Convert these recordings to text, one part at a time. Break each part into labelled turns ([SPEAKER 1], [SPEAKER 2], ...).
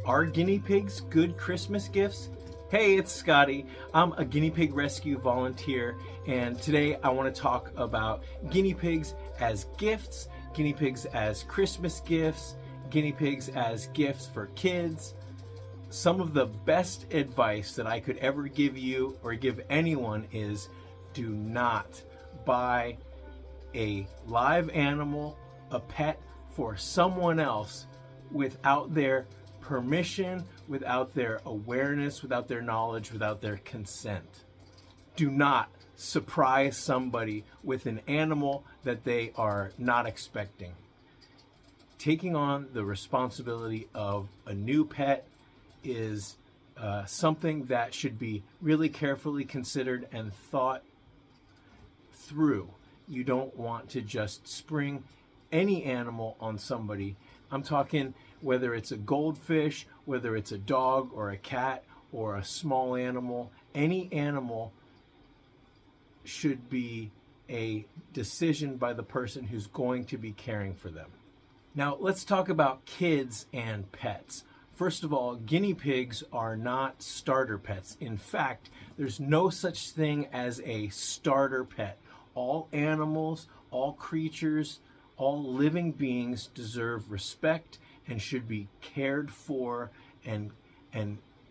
[SPEAKER 1] Are guinea pigs good Christmas gifts? Hey, it's Scotty. I'm a guinea pig rescue volunteer, and today I want to talk about guinea pigs as gifts, guinea pigs as Christmas gifts, guinea pigs as gifts for kids. Some of the best advice that I could ever give you or give anyone is do not buy a live animal, a pet for someone else without their permission, without their awareness, without their knowledge, without their consent. Do not surprise somebody with an animal that they are not expecting. Taking on the responsibility of a new pet is something that should be really carefully considered and thought through. You don't want to just spring any animal on somebody. I'm talking whether it's a goldfish, whether it's a dog or a cat or a small animal. Any animal should be a decision by the person who's going to be caring for them. Now, let's talk about kids and pets. First of all, guinea pigs are not starter pets. In fact, there's no such thing as a starter pet. All animals, all creatures, all living beings deserve respect and should be cared for and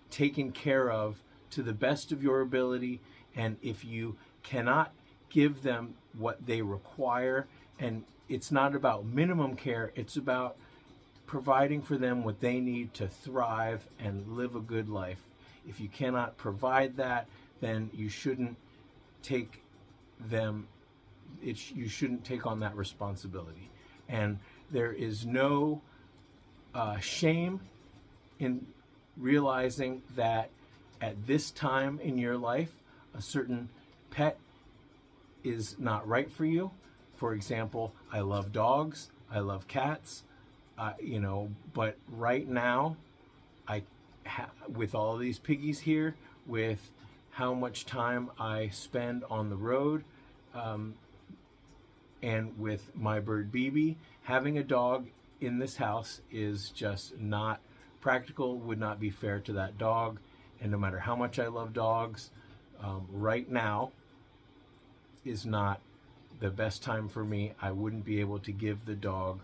[SPEAKER 1] taken care of to the best of your ability. And if you cannot give them what they require, and it's not about minimum care, it's about providing for them what they need to thrive and live a good life. If you cannot provide that, then you shouldn't take them, you shouldn't take on that responsibility. And there is no shame in realizing that at this time in your life, a certain pet is not right for you. For example, I love dogs, I love cats, but right now, with all these piggies here, with how much time I spend on the road, and with my bird BB, having a dog in this house is just not practical, would not be fair to that dog. And no matter how much I love dogs, right now is not the best time for me. I wouldn't be able to give the dog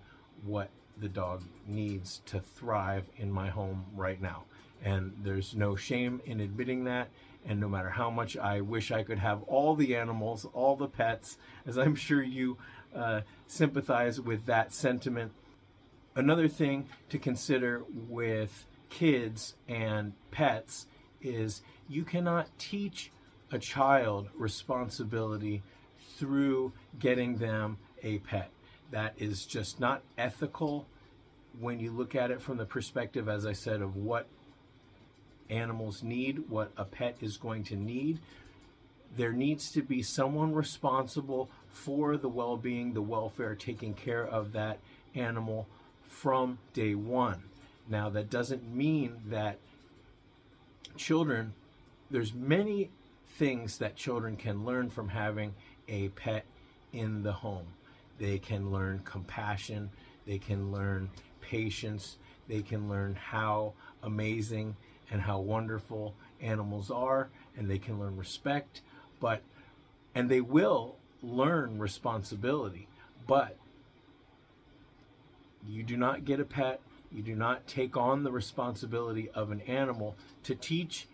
[SPEAKER 1] what the dog needs to thrive in my home right now. And there's no shame in admitting that. And no matter how much I wish I could have all the animals, all the pets, as I'm sure you sympathize with that sentiment. Another thing to consider with kids and pets is you cannot teach a child responsibility through getting them a pet. That is just not ethical when you look at it from the perspective, as I said, of what animals need, what a pet is going to need. There needs to be someone responsible for the well-being, the welfare, taking care of that animal from day one. Now, that doesn't mean that children, there's many things that children can learn from having a pet in the home. They can learn compassion, they can learn patience, they can learn how amazing and how wonderful animals are, and they can learn respect, and they will learn responsibility. But you do not get a pet, you do not take on the responsibility of an animal to teach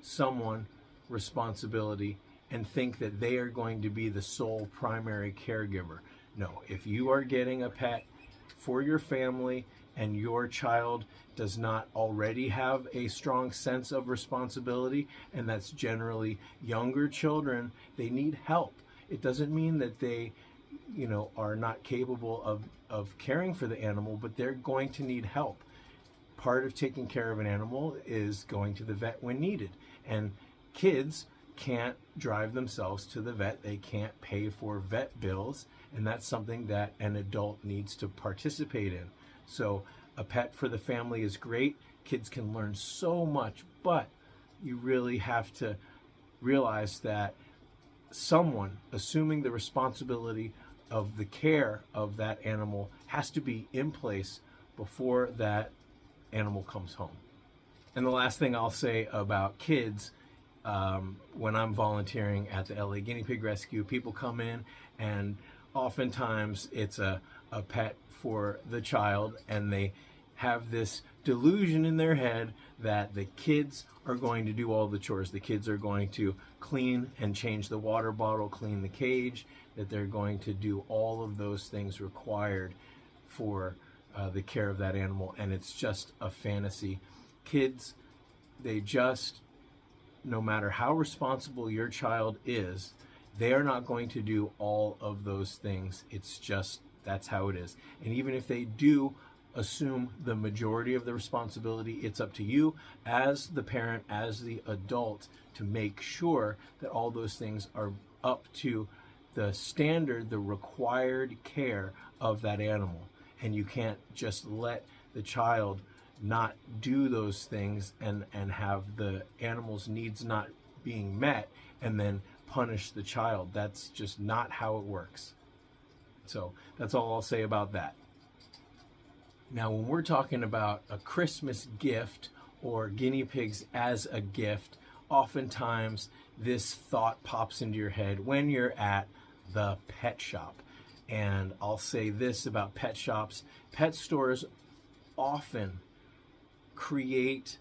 [SPEAKER 1] someone responsibility and think that they are going to be the sole primary caregiver. No, if you are getting a pet for your family and your child does not already have a strong sense of responsibility, and that's generally younger children, they need help. It doesn't mean that they, are not capable of caring for the animal, but they're going to need help. Part of taking care of an animal is going to the vet when needed. And kids can't drive themselves to the vet. They can't pay for vet bills, and that's something that an adult needs to participate in. So a pet for the family is great. Kids can learn so much, but you really have to realize that someone assuming the responsibility of the care of that animal has to be in place before that animal comes home. And the last thing I'll say about kids, when I'm volunteering at the LA Guinea Pig Rescue, people come in and oftentimes it's a pet for the child, and they have this delusion in their head that the kids are going to do all the chores. The kids are going to clean and change the water bottle, clean the cage, that they're going to do all of those things required for the care of that animal. And it's just a fantasy. Kids, they just, no matter how responsible your child is, they are not going to do all of those things. It's just, that's how it is. And even if they do assume the majority of the responsibility, it's up to you as the parent, as the adult, to make sure that all those things are up to the standard, the required care of that animal. And you can't just let the child not do those things and have the animal's needs not being met and then punish the child. That's just not how it works. So that's all I'll say about that. Now, when we're talking about a Christmas gift or guinea pigs as a gift, oftentimes this thought pops into your head when you're at the pet shop. And I'll say this about pet shops: pet stores often create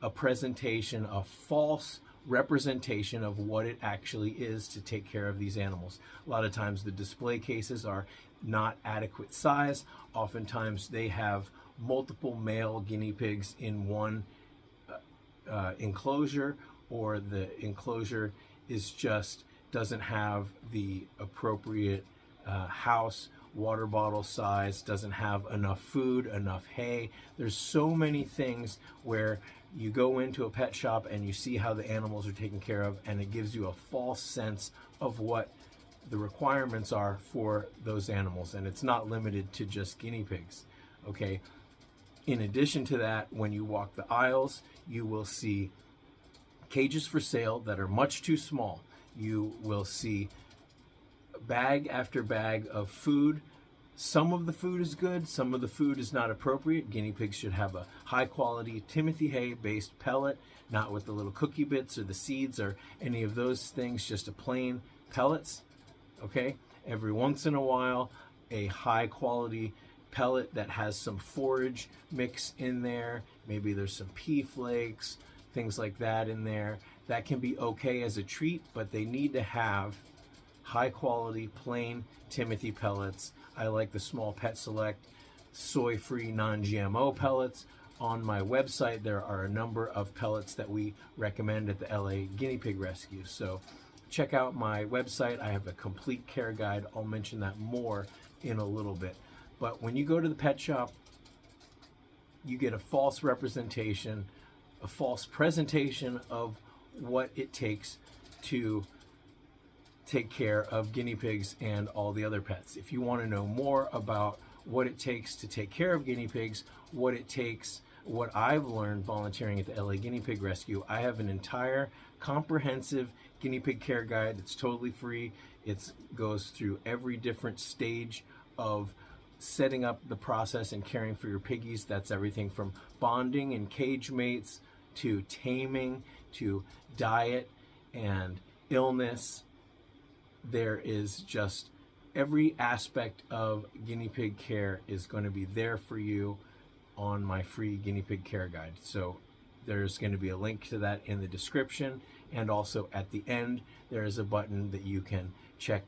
[SPEAKER 1] a presentation, a false representation of what it actually is to take care of these animals. A lot of times the display cases are not adequate size. Oftentimes they have multiple male guinea pigs in one enclosure, or the enclosure is just doesn't have the appropriate house, water bottle size, doesn't have enough food, enough hay. There's so many things where you go into a pet shop and you see how the animals are taken care of, and it gives you a false sense of what the requirements are for those animals. And it's not limited to just guinea pigs, okay? In addition to that, when you walk the aisles, you will see cages for sale that are much too small. You will see bag after bag of food. Some of the food is good, some of the food is not appropriate. Guinea pigs should have a high quality Timothy hay based pellet, not with the little cookie bits or the seeds or any of those things, just a plain pellets, okay? Every once in a while, a high quality pellet that has some forage mix in there. Maybe there's some pea flakes, things like that in there. That can be okay as a treat, but they need to have high quality plain Timothy pellets. I like the Small Pet Select soy-free non-GMO pellets. On my website, there are a number of pellets that we recommend at the LA Guinea Pig Rescue. So check out my website. I have a complete care guide. I'll mention that more in a little bit. But when you go to the pet shop, you get a false representation, a false presentation of what it takes to take care of guinea pigs and all the other pets. If you want to know more about what it takes to take care of guinea pigs, what it takes, what I've learned volunteering at the LA Guinea Pig Rescue, I have an entire comprehensive guinea pig care guide. It's totally free. It goes through every different stage of setting up the process and caring for your piggies. That's everything from bonding and cage mates to taming to diet and illness. There is just every aspect of guinea pig care is going to be there for you on my free guinea pig care guide. So there's going to be a link to that in the description, and also at the end there is a button that you can check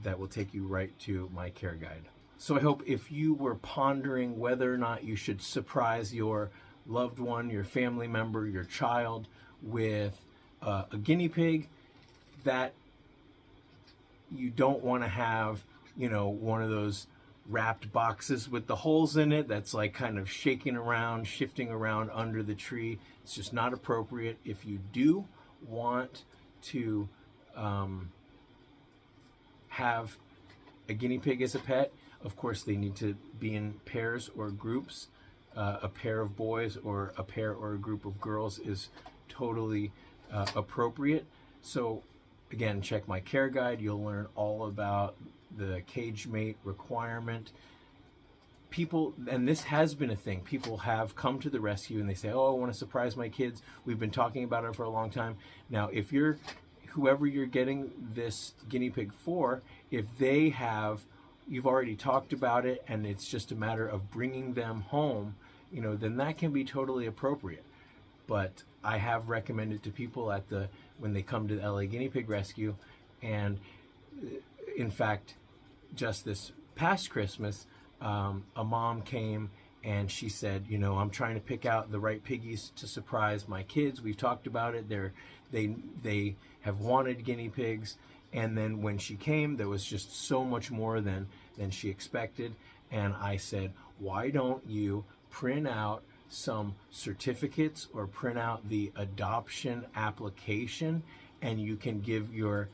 [SPEAKER 1] that will take you right to my care guide. So I hope if you were pondering whether or not you should surprise your loved one, your family member, your child with a guinea pig, that you don't want to have, you know, one of those wrapped boxes with the holes in it that's like kind of shaking around, shifting around under the tree. It's just not appropriate. If you do want to have a guinea pig as a pet, of course they need to be in pairs or groups. A pair of boys or a pair or a group of girls is totally appropriate. So again, check my care guide. You'll learn all about the cage mate requirement. people, and this has been a thing, people have come to the rescue and they say, oh, I want to surprise my kids. We've been talking about it for a long time. Now, if you're, whoever you're getting this guinea pig for, if they have, you've already talked about it and it's just a matter of bringing them home, you know, then that can be totally appropriate. But I have recommended to people at the, when they come to the LA Guinea Pig Rescue, and in fact, just this past Christmas, a mom came and she said, you know, I'm trying to pick out the right piggies to surprise my kids. We've talked about it. They have wanted guinea pigs. And then when she came, there was just so much more than she expected. And I said, why don't you print out some certificates or print out the adoption application, and you can give your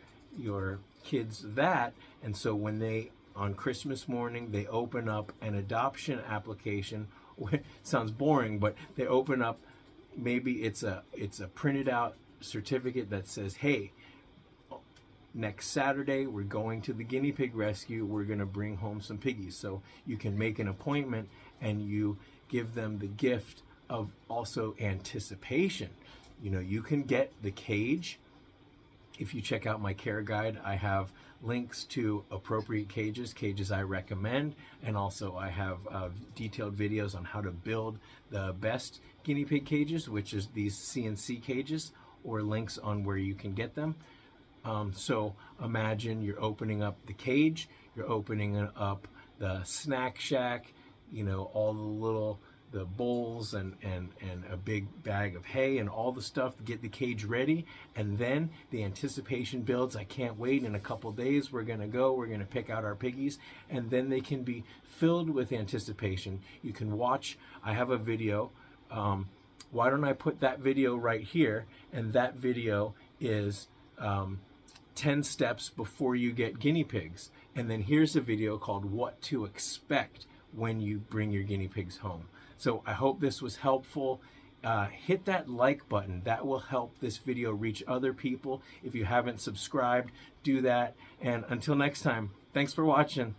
[SPEAKER 1] kids that. And so when they, on Christmas morning, they open up an adoption application. It sounds boring, but they open up, maybe it's a printed out certificate that says, hey, next Saturday we're going to the guinea pig rescue, we're going to bring home some piggies. So you can make an appointment and you give them the gift of also anticipation. You know, you can get the cage. If you check out my care guide, I have links to appropriate cages I recommend, and also I have detailed videos on how to build the best guinea pig cages, which is these CNC cages, or links on where you can get them. So imagine you're opening up the cage, you're opening up the snack shack, you know, all the bowls and a big bag of hay and all the stuff to get the cage ready. And then the anticipation builds. I can't wait. In a couple days, we're going to pick out our piggies, and then they can be filled with anticipation. You can watch, I have a video. Why don't I put that video right here? And that video is 10 steps before you get guinea pigs. And then here's a video called What to Expect when you bring your guinea pigs home. So I hope this was helpful. Hit that like button. That will help this video reach other people. If you haven't subscribed, do that. And until next time, thanks for watching.